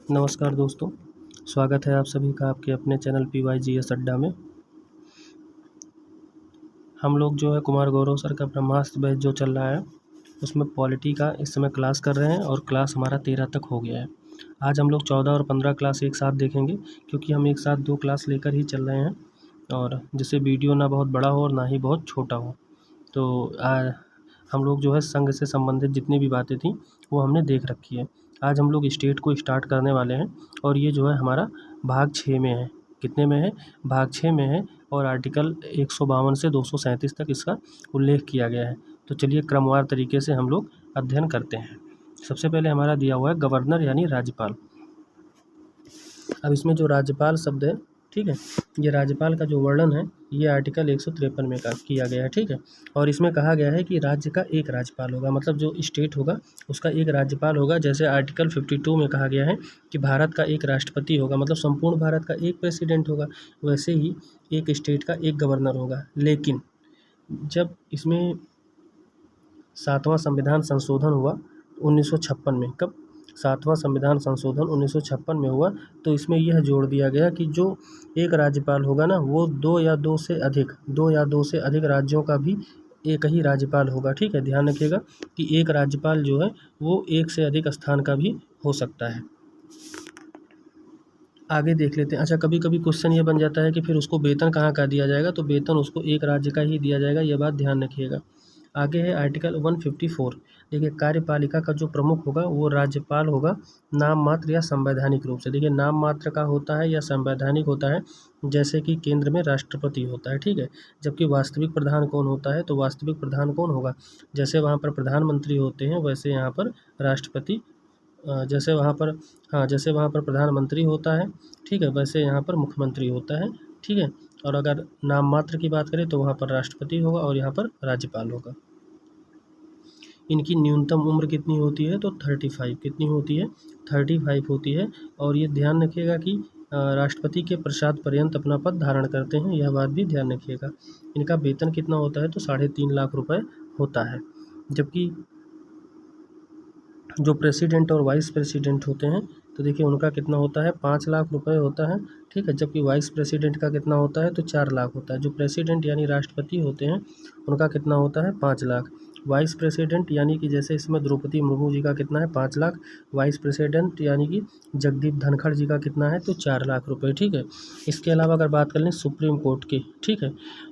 नमस्कार दोस्तों, स्वागत है आप सभी का आपके अपने चैनल PYGS अड्डा में। हम लोग जो है कुमार गौरव सर का ब्रह्मास्त्र बैच जो चल रहा है उसमें पॉलिटी का इस समय क्लास कर रहे हैं और क्लास हमारा 13 तक हो गया है। आज हम लोग 14 और 15 क्लास एक साथ देखेंगे क्योंकि हम एक साथ 2 क्लास लेकर ही चल रहे हैं और जिससे वीडियो ना बहुत बड़ा हो और ना ही बहुत छोटा हो। तो हम लोग जो है संघ से संबंधित जितनी भी बातें थी वो हमने देख रखी है। आज हम लोग स्टेट को स्टार्ट करने वाले हैं और ये जो है हमारा भाग 6 में है। कितने में है? भाग 6 में है और आर्टिकल 152 से 237 तक इसका उल्लेख किया गया है। तो चलिए क्रमवार तरीके से हम लोग अध्ययन करते हैं। सबसे पहले हमारा दिया हुआ है गवर्नर यानी राज्यपाल। अब इसमें जो राज्यपाल शब्द है, ठीक है, ये राज्यपाल का जो वर्णन है ये आर्टिकल 153 में किया गया है, ठीक है। और इसमें कहा गया है कि राज्य का एक राज्यपाल होगा, मतलब जो स्टेट होगा उसका एक राज्यपाल होगा। जैसे आर्टिकल 52 में कहा गया है कि भारत का एक राष्ट्रपति होगा, मतलब संपूर्ण भारत का एक प्रेसिडेंट होगा, वैसे ही एक स्टेट का एक गवर्नर होगा। लेकिन जब इसमें 7वां संविधान संशोधन हुआ 1956 में, कब? 7वां संविधान संशोधन 1956 में हुआ, तो इसमें यह जोड़ दिया गया कि जो एक राज्यपाल होगा ना वो दो या दो से अधिक राज्यों का भी एक ही राज्यपाल होगा, ठीक है। ध्यान रखिएगा कि एक राज्यपाल जो है वो एक से अधिक स्थान का भी हो सकता है। आगे देख लेते हैं। अच्छा, कभी कभी क्वेश्चन ये बन जाता है कि फिर उसको वेतन कहाँ का दिया जाएगा, तो वेतन उसको एक राज्य का ही दिया जाएगा, ये बात ध्यान रखिएगा। आगे है आर्टिकल 154। देखिए, कार्यपालिका का जो प्रमुख होगा वो राज्यपाल होगा, नाम मात्र या संवैधानिक रूप से। देखिए, नाम मात्र का होता है या संवैधानिक होता है, जैसे कि केंद्र में राष्ट्रपति होता है, ठीक है। जबकि वास्तविक प्रधान कौन होता है, तो वास्तविक प्रधान कौन होगा? जैसे वहाँ पर प्रधानमंत्री होते हैं वैसे यहाँ पर राष्ट्रपति, जैसे वहाँ पर प्रधानमंत्री होता है, ठीक है, वैसे यहाँ पर मुख्यमंत्री होता है, ठीक है। और अगर नाम मात्र की बात करें तो वहाँ पर राष्ट्रपति होगा और यहाँ पर राज्यपाल होगा। इनकी न्यूनतम उम्र कितनी होती है, तो 35। कितनी होती है? 35 होती है। और ये ध्यान रखिएगा कि राष्ट्रपति के पश्चात पर्यंत अपना पद धारण करते हैं, यह बात भी ध्यान रखिएगा। इनका वेतन कितना होता है, तो 3.5 लाख रुपए होता है। जबकि जो प्रेसिडेंट और वाइस प्रेसिडेंट होते हैं तो देखिए उनका कितना होता है, 5 लाख रुपए होता है, ठीक है। जबकि वाइस प्रेसिडेंट का कितना होता है, तो 4 लाख होता है। जो प्रेसिडेंट यानी राष्ट्रपति होते हैं उनका कितना होता है, 5 लाख। वाइस प्रेसिडेंट यानी कि जैसे इसमें द्रौपदी मुर्मू जी का कितना है, 5 लाख। वाइस प्रेसिडेंट यानी कि जगदीप धनखड़ जी का कितना है, तो 4 लाख रुपए, ठीक है। इसके अलावा अगर बात कर लें सुप्रीम कोर्ट की, ठीक है,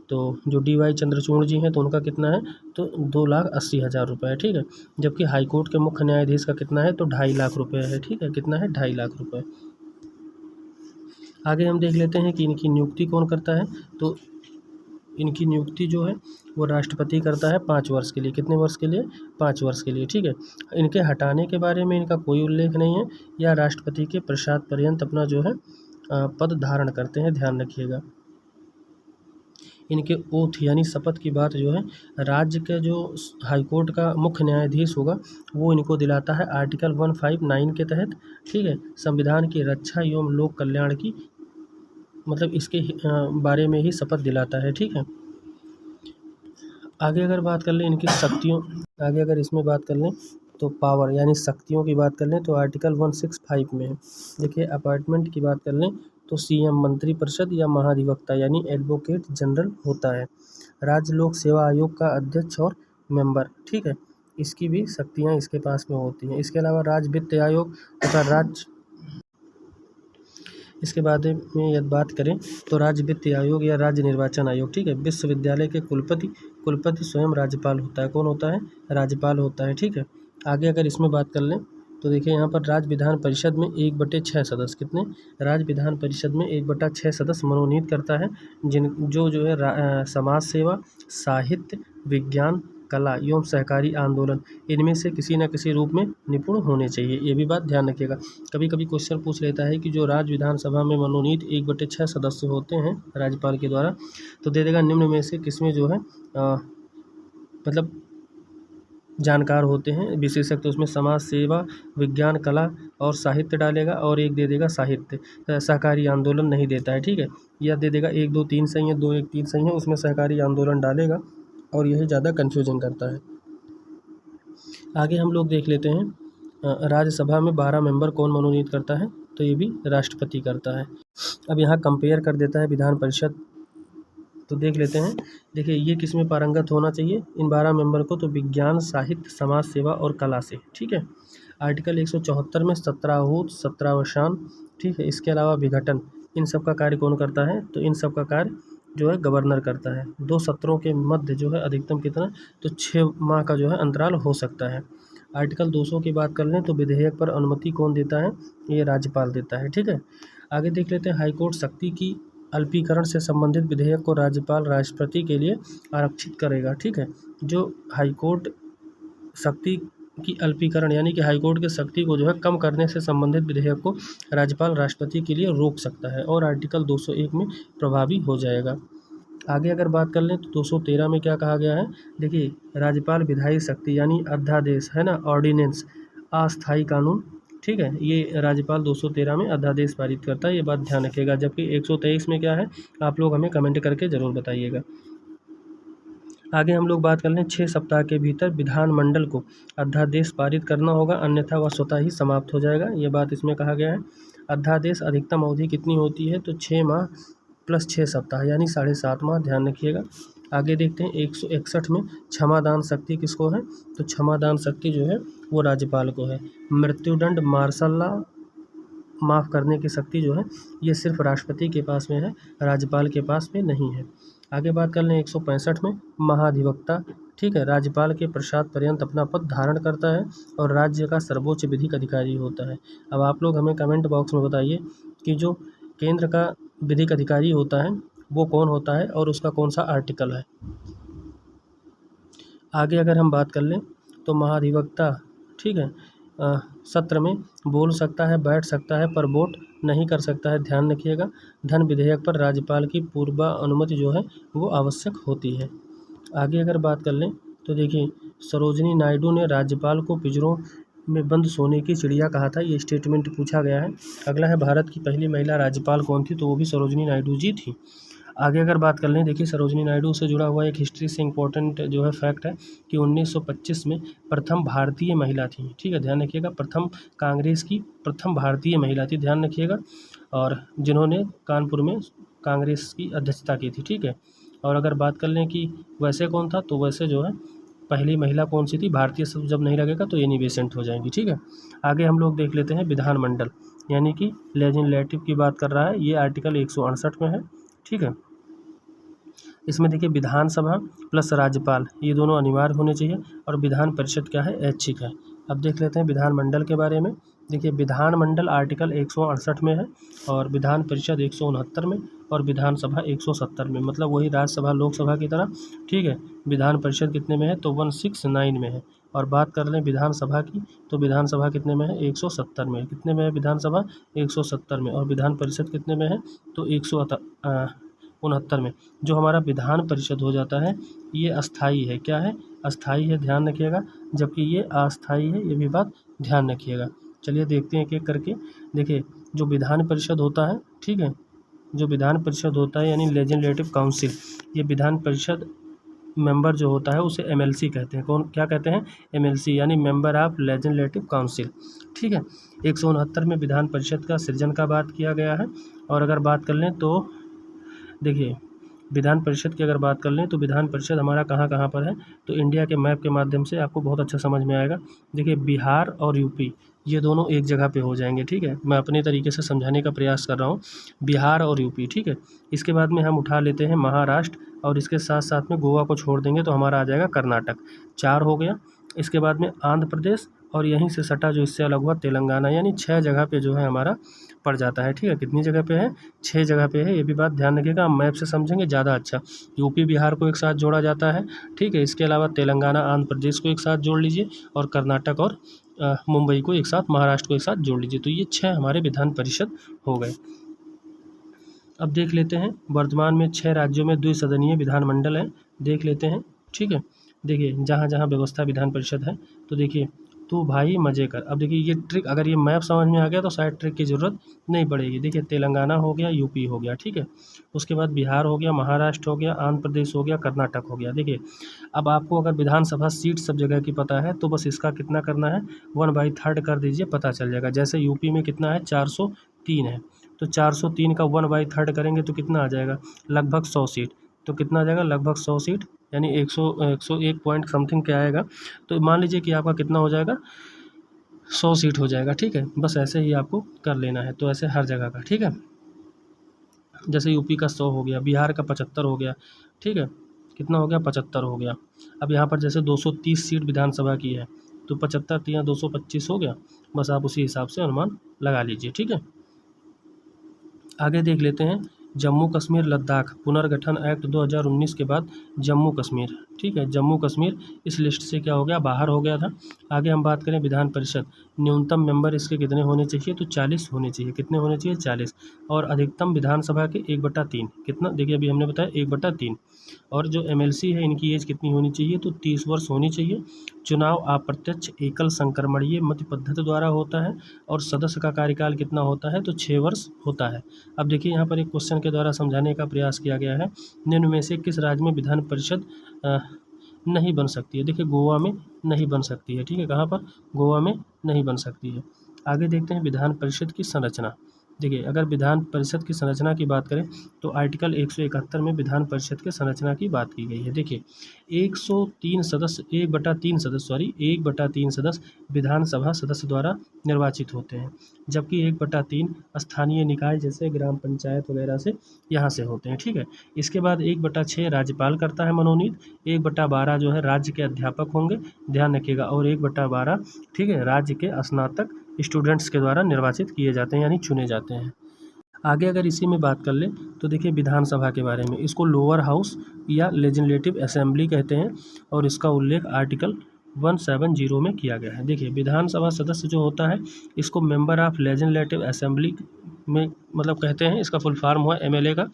तो जो DY चंद्रचूड़ जी हैं तो उनका कितना है, तो 2,80,000 रुपये है, ठीक है। जबकि हाई कोर्ट के मुख्य न्यायाधीश का कितना है, तो 2.5 लाख रुपये है, ठीक है। कितना है, 2.5 लाख रुपये। आगे हम देख लेते हैं कि इनकी नियुक्ति कौन करता है, तो इनकी नियुक्ति जो है वो राष्ट्रपति करता है 5 वर्ष के लिए। कितने वर्ष के लिए? 5 वर्ष के लिए, ठीक है। इनके हटाने के बारे में इनका कोई उल्लेख नहीं है, या राष्ट्रपति के पश्चात पर्यंत अपना जो है पद धारण करते हैं, ध्यान रखिएगा। इनके ओथ यानी शपथ की बात जो है, राज्य के जो हाईकोर्ट का मुख्य न्यायाधीश होगा वो इनको दिलाता है आर्टिकल 159 के तहत, ठीक है। संविधान की रक्षा एवं लोक कल्याण की, मतलब इसके बारे में ही शपथ दिलाता है, ठीक है। आगे अगर बात कर लें इनकी शक्तियों, आगे अगर इसमें बात कर लें तो पावर यानी शक्तियों की बात कर लें तो आर्टिकल 165 में है। देखिए, अपॉइंटमेंट की बात कर लें तो CM मंत्रिपरिषद या महाधिवक्ता यानी एडवोकेट जनरल होता है। राज्य लोक सेवा आयोग का अध्यक्ष और मेंबर, ठीक है, इसकी भी शक्तियाँ इसके पास में होती हैं। इसके अलावा राज्य वित्त आयोग तथा इसके बाद में यदि बात करें तो राज्य वित्त आयोग या राज्य निर्वाचन आयोग, ठीक है। विश्वविद्यालय के कुलपति स्वयं राज्यपाल होता है। कौन होता है? राज्यपाल होता है, ठीक है। आगे अगर इसमें बात कर लें तो देखिए यहाँ पर राज्य विधान परिषद में 1/6 सदस्य, कितने? राज्य विधान परिषद में 1/6 सदस्य मनोनीत करता है, जो है समाज सेवा, साहित्य, विज्ञान, कला एवं सहकारी आंदोलन, इनमें से किसी न किसी रूप में निपुण होने चाहिए, ये भी बात ध्यान रखिएगा। कभी कभी क्वेश्चन पूछ लेता है कि जो राज्य विधानसभा में मनोनीत 1/6 सदस्य होते हैं राज्यपाल के द्वारा, तो दे देगा निम्न में से किसमें जो है मतलब जानकार होते हैं विशेषज्ञ, उसमें समाज सेवा, विज्ञान, कला और साहित्य डालेगा, और एक दे देगा साहित्य, सहकारी आंदोलन नहीं देता है, ठीक है। या दे देगा 1 2 3 सही है, 2 1 3 सही है, उसमें सहकारी आंदोलन डालेगा, और यही ज़्यादा कन्फ्यूजन करता है। आगे हम लोग देख लेते हैं राज्यसभा में 12 मेंबर कौन मनोनीत करता है, तो ये भी राष्ट्रपति करता है। अब यहाँ कंपेयर कर देता है विधान परिषद, तो देख लेते हैं। देखिए ये किस में पारंगत होना चाहिए इन 12 मेंबर को, तो विज्ञान, साहित्य, समाज सेवा और कला से, ठीक है। आर्टिकल 174 में 17 आहूत, 17 अवसान, ठीक है। इसके अलावा विघटन, इन सब का कार्य कौन करता है, तो इन सब का कार्य जो है गवर्नर करता है। 2 सत्रों के मध्य जो है अधिकतम कितना, तो 6 माह का जो है अंतराल हो सकता है। आर्टिकल 200 की बात कर लें तो विधेयक पर अनुमति कौन देता है, ये राज्यपाल देता है, ठीक है। आगे देख लेते हैं हाईकोर्ट शक्ति की अल्पीकरण से संबंधित विधेयक को राज्यपाल राष्ट्रपति के लिए आरक्षित करेगा, ठीक है। जो हाईकोर्ट शक्ति की अल्पीकरण यानी कि हाईकोर्ट की शक्ति को जो है कम करने से संबंधित विधेयक को राज्यपाल राष्ट्रपति के लिए रोक सकता है और आर्टिकल 201 में प्रभावी हो जाएगा। आगे अगर बात कर लें तो 213 में क्या कहा गया है, देखिए राज्यपाल विधायी शक्ति यानी अध्यादेश है ना, ऑर्डिनेंस, अस्थायी कानून, ठीक है, ये राज्यपाल 213 में अध्यादेश पारित करता है, ये बात ध्यान रखिएगा। जबकि 123 में क्या है, आप लोग हमें कमेंट करके ज़रूर बताइएगा। आगे हम लोग बात कर लें 6 सप्ताह के भीतर विधानमंडल को अध्यादेश पारित करना होगा, अन्यथा वह स्वतः ही समाप्त हो जाएगा, ये बात इसमें कहा गया है। अध्यादेश अधिकतम अवधि कितनी होती है, तो 6 माह प्लस 6 सप्ताह यानी 7.5 माह, ध्यान रखिएगा। आगे देखते हैं 161 में क्षमादान शक्ति किसको है, तो क्षमादान शक्ति जो है वो राज्यपाल को है। मृत्युदंड, मार्शल लॉ, माफ़ करने की शक्ति जो है ये सिर्फ राष्ट्रपति के पास में है, राज्यपाल के पास में नहीं है। आगे बात कर लें 165 में महाधिवक्ता, ठीक है, राज्यपाल के प्रसाद पर्यंत अपना पद धारण करता है और राज्य का सर्वोच्च विधिक अधिकारी होता है। अब आप लोग हमें कमेंट बॉक्स में बताइए कि जो केंद्र का विधिक अधिकारी होता है वो कौन होता है और उसका कौन सा आर्टिकल है। आगे अगर हम बात कर लें तो महाधिवक्ता, ठीक है, सत्र में बोल सकता है, बैठ सकता है, पर वोट नहीं कर सकता है, ध्यान रखिएगा। धन विधेयक पर राज्यपाल की पूर्व अनुमति जो है वो आवश्यक होती है। आगे अगर बात कर लें तो देखिए सरोजिनी नायडू ने राज्यपाल को पिंजरों में बंद सोने की चिड़िया कहा था, ये स्टेटमेंट पूछा गया है। अगला है भारत की पहली महिला राज्यपाल कौन थी, तो वो भी सरोजिनी नायडू जी थी। आगे अगर बात कर लें, देखिए सरोजिनी नायडू से जुड़ा हुआ एक हिस्ट्री से इम्पोर्टेंट जो है फैक्ट है कि 1925 में प्रथम भारतीय महिला थी, ठीक है, ध्यान रखिएगा। प्रथम कांग्रेस की प्रथम भारतीय महिला थी, ध्यान रखिएगा, और जिन्होंने कानपुर में कांग्रेस की अध्यक्षता की थी, ठीक है। और अगर बात कर लें कि वैसे कौन था, तो वैसे जो है पहली महिला कौन सी थी, भारतीय शब्द जब नहीं लगेगा तो एनी बेसेंट हो जाएंगी, ठीक है। आगे हम लोग देख लेते हैं विधानमंडल यानी कि लेजिस्लेटिव की बात कर रहा है, ये आर्टिकल 168 में है, ठीक है। इसमें देखिए विधानसभा प्लस राज्यपाल ये दोनों अनिवार्य होने चाहिए और विधान परिषद क्या है, ऐच्छिक है। अब देख लेते हैं विधानमंडल के बारे में। देखिए विधानमंडल आर्टिकल 168 में है और विधान परिषद 169 में और विधानसभा 170 में, मतलब वही राज्यसभा लोकसभा की तरह, ठीक है। विधान परिषद कितने में है, तो 169 में है। और बात कर लें विधानसभा की, तो विधानसभा कितने में है, 170 में। कितने में है विधानसभा, 170 में। और विधान परिषद कितने में है, तो 169 में। जो हमारा विधान परिषद हो जाता है ये अस्थाई है, क्या है, अस्थाई है, ध्यान रखिएगा। जबकि ये अस्थाई है, ये भी बात ध्यान रखिएगा। चलिए देखते हैं एक एक करके। देखिए जो विधान परिषद होता है, ठीक है, जो विधान परिषद होता है यानी लेजिस्लेटिव काउंसिल, ये विधान परिषद मेंबर जो होता है उसे एमएलसी कहते हैं। कौन, क्या कहते हैं, एमएलसी यानी मेंबर ऑफ लेजिस्लेटिव काउंसिल, ठीक है। 169 में विधान परिषद का सृजन का बात किया गया है। और अगर बात कर लें तो देखिए विधान परिषद की अगर बात कर लें तो विधान परिषद हमारा कहाँ कहाँ पर है, तो इंडिया के मैप के माध्यम से आपको बहुत अच्छा समझ में आएगा। देखिए बिहार और यूपी ये दोनों एक जगह पे हो जाएंगे, ठीक है। मैं अपने तरीके से समझाने का प्रयास कर रहा हूँ, बिहार और यूपी, ठीक है। इसके बाद में हम उठा लेते हैं महाराष्ट्र और इसके साथ साथ में गोवा को छोड़ देंगे तो हमारा आ जाएगा कर्नाटक, 4 हो गया। इसके बाद में आंध्र प्रदेश और यहीं से सटा जो इससे अलग हुआ तेलंगाना, यानी 6 जगह पे जो है हमारा पड़ जाता है, ठीक है। कितनी जगह पे है, 6 जगह पे है, ये भी बात ध्यान रखिएगा। हम मैप से समझेंगे ज़्यादा अच्छा। यूपी बिहार को एक साथ जोड़ा जाता है, ठीक है। इसके अलावा तेलंगाना आंध्र प्रदेश को एक साथ जोड़ लीजिए और कर्नाटक और मुंबई को एक साथ, महाराष्ट्र को एक साथ जोड़ लीजिए, तो ये 6 हमारे विधान परिषद हो गए। अब देख लेते हैं वर्तमान में 6 राज्यों में द्विसदनीय विधानमंडल है, देख लेते हैं, ठीक है। देखिए जहाँ जहाँ व्यवस्था विधान परिषद है, तो देखिए तू भाई मज़े कर। अब देखिए ये ट्रिक, अगर ये मैप समझ में आ गया तो शायद ट्रिक की ज़रूरत नहीं पड़ेगी। देखिए तेलंगाना हो गया, यूपी हो गया, ठीक है। उसके बाद बिहार हो गया, महाराष्ट्र हो गया, आंध्र प्रदेश हो गया, कर्नाटक हो गया। देखिए अब आपको अगर विधानसभा सीट सब जगह की पता है तो बस इसका कितना करना है, 1/3 कर दीजिए, पता चल जाएगा। जैसे यूपी में कितना है, 403 है, तो 403 का 1/3 करेंगे तो कितना आ जाएगा, लगभग 100 सीट। तो कितना आ जाएगा, लगभग 100 सीट, यानी 101 पॉइंट समथिंग क्या आएगा। तो मान लीजिए कि आपका कितना हो जाएगा, 100 सीट हो जाएगा, ठीक है। बस ऐसे ही आपको कर लेना है, तो ऐसे हर जगह का, ठीक है। जैसे यूपी का 100 हो गया, बिहार का 75 हो गया, ठीक है। कितना हो गया, 75 हो गया। अब यहाँ पर जैसे 230 सीट विधानसभा की है, तो 75 तिया 225 हो गया। बस आप उसी हिसाब से अनुमान लगा लीजिए, ठीक है। आगे देख लेते हैं जम्मू कश्मीर लद्दाख पुनर्गठन एक्ट 2019 के बाद जम्मू कश्मीर, ठीक है, जम्मू कश्मीर इस लिस्ट से क्या हो गया, बाहर हो गया था। आगे हम बात करें विधान परिषद, न्यूनतम मेंबर इसके कितने होने चाहिए, तो 40 होने चाहिए। कितने होने चाहिए, 40। और अधिकतम विधानसभा के 1/3, कितना, देखिए अभी हमने बताया 1/3। और जो एमएलसी है इनकी एज कितनी होनी चाहिए, तो 30 वर्ष होनी चाहिए। चुनाव अप्रत्यक्ष एकल संक्रमणीय मत पद्धति द्वारा होता है और सदस्य का कार्यकाल कितना होता है, तो 6 वर्ष होता है। अब देखिए यहाँ पर एक क्वेश्चन के द्वारा समझाने का प्रयास किया गया है, निम्न में से किस राज्य में विधान परिषद नहीं बन सकती है। देखिए गोवा में नहीं बन सकती है, ठीक है, कहाँ पर, गोवा में नहीं बन सकती है। आगे देखते हैं विधान परिषद की संरचना। देखिए अगर विधान परिषद की संरचना की बात करें तो आर्टिकल 171 में विधान परिषद के संरचना की बात की गई है। देखिए 103 सदस्य, 1/3 सदस्य, सॉरी 1/3 सदस्य विधानसभा सदस्य द्वारा निर्वाचित होते हैं, जबकि 1/3 स्थानीय निकाय जैसे ग्राम पंचायत वगैरह से यहाँ से होते हैं, ठीक है। इसके बाद 1/6 राज्यपाल करता है मनोनीत, 1/12 जो है राज्य के अध्यापक होंगे, ध्यान रखिएगा, और 1/12, ठीक है, राज्य के स्नातक स्टूडेंट्स के द्वारा निर्वाचित किए जाते हैं, यानी चुने जाते हैं। आगे अगर इसी में बात कर लें तो देखिए विधानसभा के बारे में, इसको लोअर हाउस या लेजिस्लेटिव असेंबली कहते हैं और इसका उल्लेख आर्टिकल 170 में किया गया है। देखिए विधानसभा सदस्य जो होता है इसको मेंबर ऑफ लेजिस्लेटिव असेंबली में मतलब कहते हैं, इसका फुल फॉर्म हुआ एमएलए का,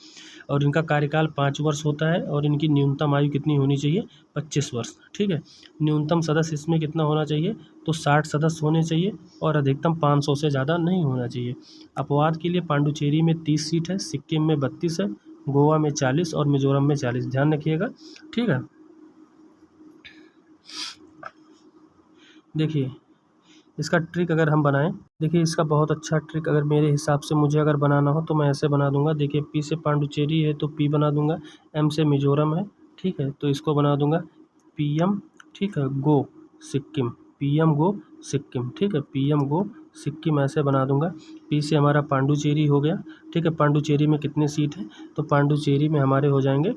और इनका कार्यकाल 5 वर्ष होता है और इनकी न्यूनतम आयु कितनी होनी चाहिए, 25 वर्ष, ठीक है। न्यूनतम सदस्य इसमें कितना होना चाहिए, तो 60 सदस्य होने चाहिए और अधिकतम 500 से ज़्यादा नहीं होना चाहिए। अपवाद के लिए पांडुचेरी में 30 सीट है, सिक्किम में 32 है, गोवा में 40 और मिजोरम में 40, ध्यान रखिएगा, ठीक है। देखिए इसका ट्रिक अगर हम बनाएं, देखिए इसका बहुत अच्छा ट्रिक अगर मेरे हिसाब से मुझे अगर बनाना हो तो मैं ऐसे बना दूंगा। देखिए पी से पांडुचेरी है तो पी बना दूंगा, एम से मिजोरम है, ठीक है, तो इसको बना दूंगा पीएम, ठीक है, गो सिक्किम, पीएम गो सिक्किम, ठीक है, पीएम गो सिक्किम ऐसे बना दूंगा। पी से हमारा पांडुचेरी हो गया, ठीक है, पांडुचेरी में कितने सीट है, तो पांडुचेरी में हमारे हो जाएंगे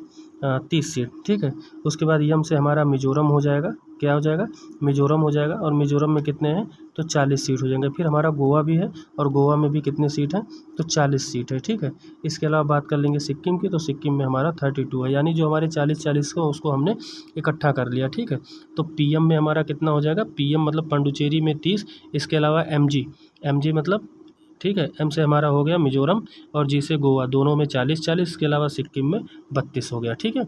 30 सीट, ठीक है। उसके बाद यम से हमारा मिजोरम हो जाएगा, क्या हो जाएगा, मिजोरम हो जाएगा, और मिजोरम में कितने हैं, तो 40 सीट हो जाएंगे। फिर हमारा गोवा भी है और गोवा में भी कितने सीट हैं, तो 40 सीट है, ठीक है। इसके अलावा बात कर लेंगे सिक्किम की, तो सिक्किम में हमारा 32 है, यानी जो हमारे 40-40 को उसको हमने इकट्ठा कर लिया, ठीक है। तो पीएम में हमारा कितना हो जाएगा, पीएम मतलब पांडुचेरी में 30, इसके अलावा एमजी, एमजी मतलब, ठीक है, एम से हमारा हो गया मिजोरम और जी से गोवा, दोनों में 40-40, इसके अलावा सिक्किम में 32 हो गया, ठीक है।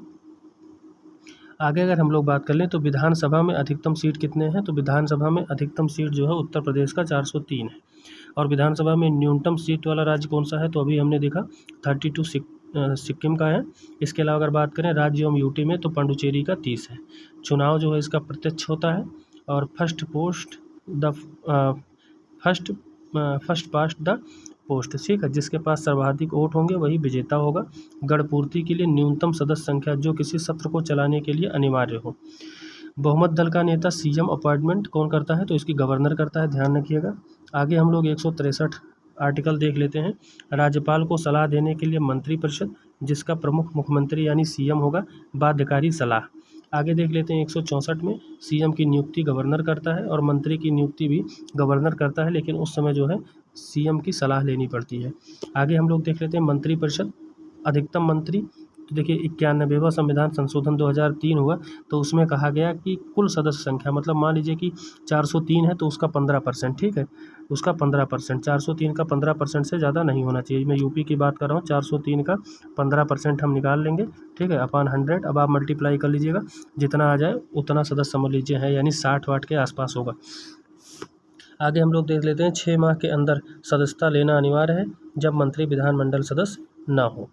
आगे अगर हम लोग बात कर लें तो विधानसभा में अधिकतम सीट कितने हैं, तो विधानसभा में अधिकतम सीट जो है उत्तर प्रदेश का 403 है। और विधानसभा में न्यूनतम सीट वाला राज्य कौन सा है, तो अभी हमने देखा 32 सिक्किम का है। इसके अलावा अगर बात करें राज्य एवं यूटी में तो पांडुचेरी का 30 है। चुनाव जो है इसका प्रत्यक्ष होता है और फर्स्ट पास्ट द पोस्ट, ठीक है, जिसके पास सर्वाधिक वोट होंगे वही विजेता होगा। गणपूर्ति के लिए न्यूनतम सदस्य संख्या जो किसी सत्र को चलाने के लिए अनिवार्य हो। बहुमत दल का नेता सीएम अपॉइंटमेंट कौन करता है, तो इसकी गवर्नर करता है, ध्यान रखिएगा। आगे हम लोग 163 आर्टिकल देख लेते हैं। राज्यपाल को सलाह देने के लिए मंत्रिपरिषद, जिसका प्रमुख मुख्यमंत्री यानी सीएम होगा, बाध्यकारी सलाह। आगे देख लेते हैं 164 में सीएम की नियुक्ति गवर्नर करता है और मंत्री की नियुक्ति भी गवर्नर करता है, लेकिन उस समय जो है सीएम की सलाह लेनी पड़ती है। आगे हम लोग देख लेते हैं मंत्रिपरिषद, अधिकतम मंत्री, तो देखिए 91वां संविधान संशोधन 2003 हुआ, तो उसमें कहा गया कि कुल सदस्य संख्या, मतलब मान लीजिए कि 403 है तो उसका 15%, ठीक है, उसका 15%, 403 का 15% से ज़्यादा नहीं होना चाहिए। मैं यूपी की बात कर रहा हूँ, 403 का 15% हम निकाल लेंगे, ठीक है, अपॉन 100। अब आप मल्टीप्लाई कर लीजिएगा, जितना आ जाए उतना सदस्य समझ लीजिए है, यानी 60 वाट के आसपास होगा। आगे हम लोग देख लेते हैं 6 माह के अंदर सदस्यता लेना अनिवार्य है जब मंत्री विधानमंडल सदस्य ना हो।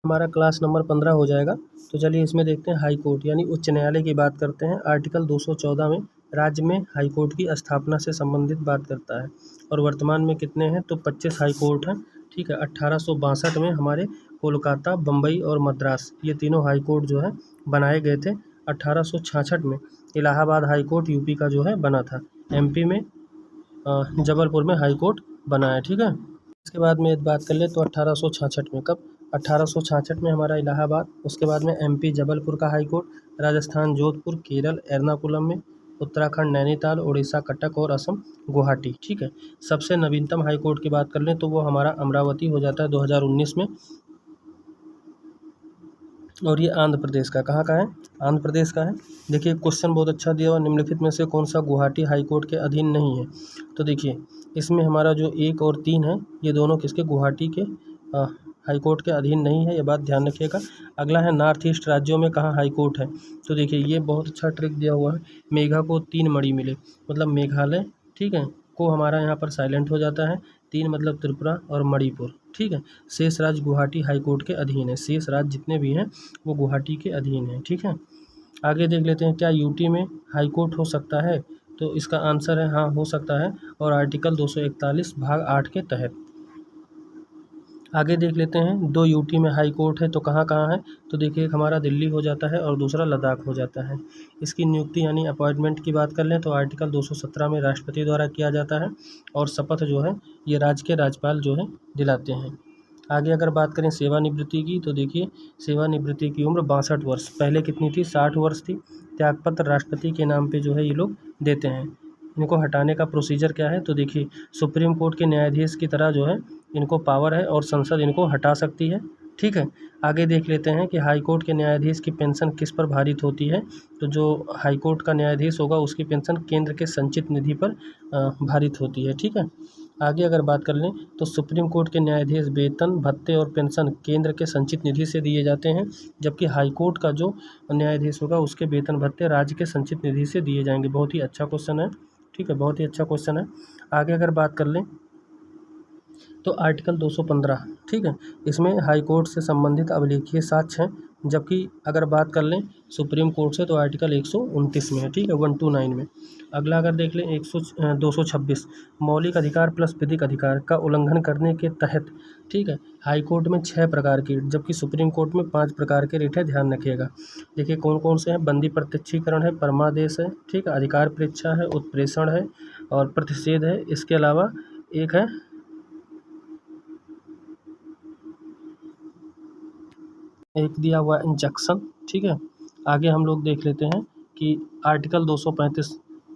हमारा क्लास नंबर 15 हो जाएगा। तो चलिए इसमें देखते हैं हाई कोर्ट यानी उच्च न्यायालय की बात करते हैं। आर्टिकल 214 में राज्य में हाई कोर्ट की स्थापना से संबंधित बात करता है और वर्तमान में कितने हैं तो 25 हाई कोर्ट हैं। ठीक है, 1862 में हमारे कोलकाता, बम्बई और मद्रास ये तीनों हाई कोर्ट जो है बनाए गए थे। 1866 में इलाहाबाद हाई कोर्ट यूपी का जो है बना था। एमपी में जबलपुर में हाई कोर्ट बना है। ठीक है, इसके बाद में बात कर ले तो 1866 में, कब 1866 में हमारा इलाहाबाद, उसके बाद में एमपी जबलपुर का हाई कोर्ट, राजस्थान जोधपुर, केरल एर्नाकुलम में, उत्तराखंड नैनीताल, उड़ीसा कटक और असम गुवाहाटी। ठीक है, सबसे नवीनतम हाई कोर्ट की बात कर लें तो वो हमारा अमरावती हो जाता है 2019 में। और ये आंध्र प्रदेश का, कहाँ का है, आंध्र प्रदेश का है। देखिए क्वेश्चन बहुत अच्छा दिया हुआ, निम्नलिखित में से कौन सा गुवाहाटी हाई कोर्ट के अधीन नहीं है। तो देखिए इसमें हमारा जो 1 और 3 है ये दोनों किसके, गुवाहाटी के हाई कोर्ट के अधीन नहीं है, ये बात ध्यान रखिएगा। अगला है नॉर्थ ईस्ट राज्यों में कहाँ हाई कोर्ट है। तो देखिए ये बहुत अच्छा ट्रिक दिया हुआ है। मेघा को 3 मणि मिले, मतलब मेघालय, ठीक है, को हमारा यहाँ पर साइलेंट हो जाता है। 3 मतलब त्रिपुरा और मणिपुर। ठीक है, शेष राज्य गुवाहाटी हाई कोर्ट के अधीन है। शेष राज्य जितने भी हैं वो गुवाहाटी के अधीन है। ठीक है, आगे देख लेते हैं क्या यूटी में हाई कोर्ट हो सकता है। तो इसका आंसर है हाँ, हो सकता है, और आर्टिकल 241 भाग 8 के तहत। आगे देख लेते हैं 2 यूटी में हाई कोर्ट है तो कहाँ कहाँ है। तो देखिए एक हमारा दिल्ली हो जाता है और दूसरा लद्दाख हो जाता है। इसकी नियुक्ति यानी अपॉइंटमेंट की बात कर लें तो आर्टिकल 217 में राष्ट्रपति द्वारा किया जाता है और शपथ जो है ये राज्य के राज्यपाल जो है दिलाते हैं। आगे अगर बात करें सेवानिवृत्ति की तो देखिए सेवानिवृत्ति की उम्र 62 वर्ष, पहले कितनी थी, 60 वर्ष थी। त्यागपत्र राष्ट्रपति के नाम पे जो है ये लोग देते हैं। इनको हटाने का प्रोसीजर क्या है तो देखिए सुप्रीम कोर्ट के न्यायाधीश की तरह जो है इनको पावर है और संसद इनको हटा सकती है। ठीक है, आगे देख लेते हैं कि हाई कोर्ट के न्यायाधीश की पेंशन किस पर भारित होती है। तो जो हाई कोर्ट का न्यायाधीश होगा उसकी पेंशन केंद्र के संचित निधि पर भारित होती है। ठीक है, आगे अगर बात कर लें तो सुप्रीम कोर्ट के न्यायाधीश वेतन, भत्ते और पेंशन केंद्र के संचित निधि से दिए जाते हैं, जबकि हाई कोर्ट का जो न्यायाधीश होगा उसके वेतन भत्ते राज्य के संचित निधि से दिए जाएंगे। बहुत ही अच्छा क्वेश्चन है। ठीक है, बहुत ही अच्छा क्वेश्चन है। आगे अगर बात कर लें तो आर्टिकल 215, ठीक है, इसमें हाई कोर्ट से संबंधित अभिलेखीय साक्ष्य हैं, जबकि अगर बात कर लें सुप्रीम कोर्ट से तो आर्टिकल 129 में है। ठीक है, 129 में। अगला अगर देख लें 226 मौलिक अधिकार प्लस विधिक अधिकार का उल्लंघन करने के तहत, ठीक है, हाई कोर्ट में 6 प्रकार की, जबकि सुप्रीम कोर्ट में 5 प्रकार के रिट है, ध्यान रखिएगा। देखिए कौन कौन से हैं, बंदी प्रत्यक्षीकरण है, परमादेश है, ठीक है, अधिकार परीक्षा है, उत्प्रेषण है और प्रतिषेध है। इसके अलावा एक है एक दिया हुआ इंजंक्शन। ठीक है, आगे हम लोग देख लेते हैं कि आर्टिकल 235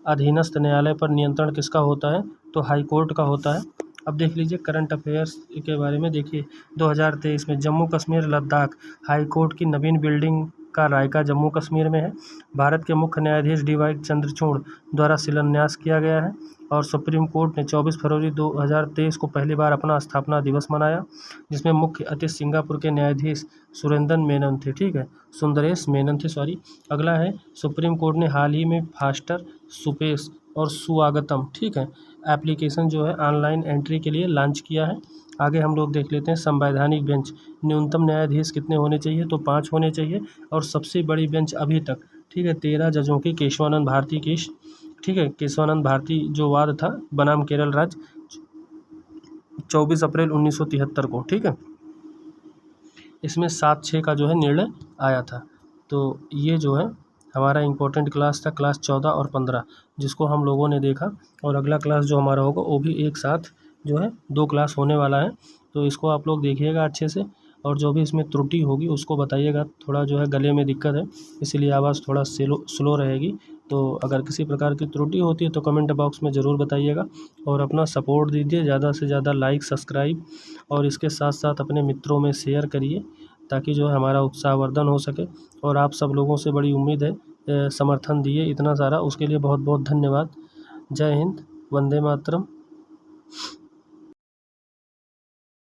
अधीनस्थ न्यायालय पर नियंत्रण किसका होता है तो हाई कोर्ट का होता है। अब देख लीजिए करंट अफेयर्स के बारे में। देखिए 2023 में जम्मू कश्मीर लद्दाख हाई कोर्ट की नवीन बिल्डिंग का रायका जम्मू कश्मीर में है। भारत के मुख्य न्यायाधीश डी.वाई. चंद्रचूड़ द्वारा शिलान्यास किया गया है और सुप्रीम कोर्ट ने 24 फरवरी 2023 को पहली बार अपना स्थापना दिवस मनाया, जिसमें मुख्य अतिथि सिंगापुर के न्यायाधीश सुरेंद्रन मेनन थे। ठीक है, सुंदरेश मेनन थे, सॉरी। अगला है सुप्रीम कोर्ट ने हाल ही में फास्टर, सुपेश और सुआगतम, ठीक है, एप्लीकेशन जो है ऑनलाइन एंट्री के लिए लॉन्च किया है। आगे हम लोग देख लेते हैं संवैधानिक बेंच, न्यूनतम न्यायाधीश कितने होने चाहिए तो 5 होने चाहिए और सबसे बड़ी बेंच अभी तक, ठीक है, 13 जजों की केशवानंद भारती की, ठीक है, केशवानंद भारती जो वाद था बनाम केरल राज्य 24 अप्रैल 1973 को। ठीक है, इसमें 7-6 का जो है निर्णय आया था। तो ये जो है हमारा इम्पोर्टेंट क्लास था, क्लास 14 और 15, जिसको हम लोगों ने देखा। और अगला क्लास जो हमारा होगा वो भी एक साथ जो है 2 क्लास होने वाला है, तो इसको आप लोग देखिएगा अच्छे से। और जो भी इसमें त्रुटि होगी उसको बताइएगा। थोड़ा जो है गले में दिक्कत है इसीलिए आवाज़ थोड़ा स्लो रहेगी, तो अगर किसी प्रकार की त्रुटि होती है तो कमेंट बॉक्स में ज़रूर बताइएगा। और अपना सपोर्ट दीजिए, ज़्यादा से ज़्यादा लाइक, सब्सक्राइब और इसके साथ साथ अपने मित्रों में शेयर करिए, ताकि जो है हमारा उत्साहवर्धन हो सके। और आप सब लोगों से बड़ी उम्मीद है, समर्थन दिए इतना सारा, उसके लिए बहुत बहुत धन्यवाद। जय हिंद, वंदे मातरम।